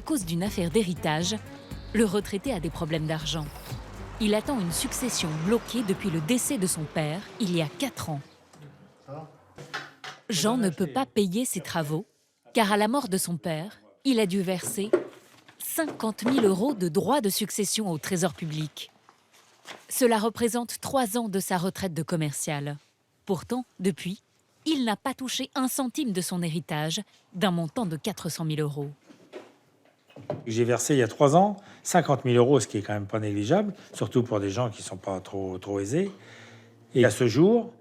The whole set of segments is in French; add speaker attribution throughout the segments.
Speaker 1: cause d'une affaire d'héritage, le retraité a des problèmes d'argent. Il attend une succession bloquée depuis le décès de son père, il y a 4 ans. Jean ne peut pas payer ses travaux, car à la mort de son père, il a dû verser 50 000 € de droits de succession au Trésor public. Cela représente 3 ans de sa retraite de commercial. Pourtant, depuis, il n'a pas touché un centime de son héritage, d'un montant de 400 000 €.
Speaker 2: J'ai versé il y a 3 ans 50 000 €, ce qui est quand même pas négligeable, surtout pour des gens qui ne sont pas trop aisés. Et à ce jour,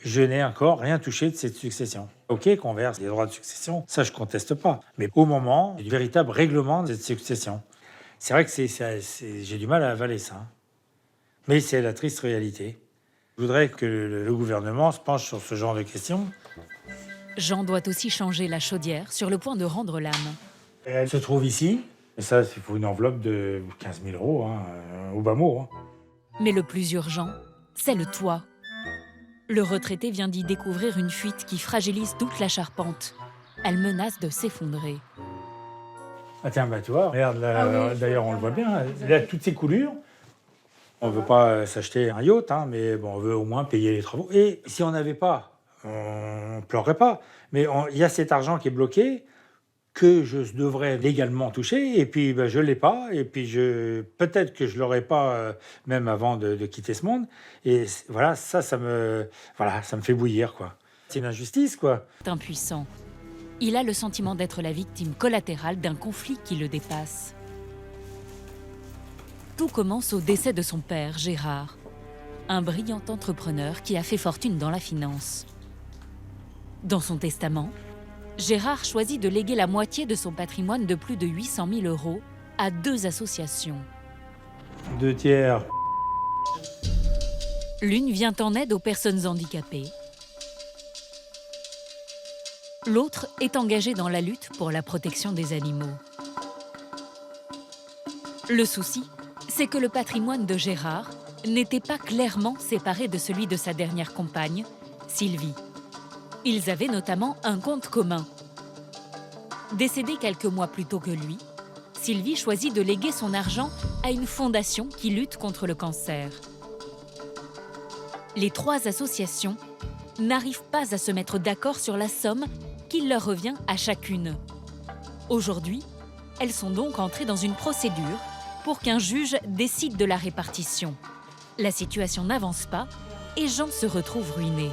Speaker 2: je n'ai encore rien touché de cette succession. OK, qu'on verse les droits de succession, ça je conteste pas. Mais au moment du véritable règlement de cette succession, c'est vrai que j'ai du mal à avaler ça. Mais c'est la triste réalité. Je voudrais que le gouvernement se penche sur ce genre de questions.
Speaker 1: Jean doit aussi changer la chaudière, sur le point de rendre l'âme.
Speaker 2: Elle se trouve ici. Et ça, il faut une enveloppe de 15 000 €, au bas mot.
Speaker 1: Mais le plus urgent, c'est le toit. Le retraité vient d'y découvrir une fuite qui fragilise toute la charpente. Elle menace de s'effondrer.
Speaker 2: Ah tiens, tu vois, regarde, là, d'ailleurs on le voit bien, là, toutes ces coulures. On ne veut pas s'acheter un yacht, mais bon, on veut au moins payer les travaux. Et si on n'avait pas, on ne pleurerait pas. Mais il y a cet argent qui est bloqué, que je devrais légalement toucher, et puis je ne l'ai pas, et puis peut-être que je ne l'aurais pas même avant de quitter ce monde. Et voilà, ça me fait bouillir, quoi. C'est une injustice, quoi.
Speaker 1: Impuissant. Il a le sentiment d'être la victime collatérale d'un conflit qui le dépasse. Tout commence au décès de son père, Gérard, un brillant entrepreneur qui a fait fortune dans la finance. Dans son testament, Gérard choisit de léguer la moitié de son patrimoine de plus de 800 000 € à 2 associations.
Speaker 2: 2 tiers.
Speaker 1: L'une vient en aide aux personnes handicapées. L'autre est engagée dans la lutte pour la protection des animaux. Le souci, c'est que le patrimoine de Gérard n'était pas clairement séparé de celui de sa dernière compagne, Sylvie. Ils avaient notamment un compte commun. Décédée quelques mois plus tôt que lui, Sylvie choisit de léguer son argent à une fondation qui lutte contre le cancer. Les 3 associations n'arrivent pas à se mettre d'accord sur la somme qui leur revient à chacune. Aujourd'hui, elles sont donc entrées dans une procédure pour qu'un juge décide de la répartition. La situation n'avance pas et Jean se retrouve ruiné.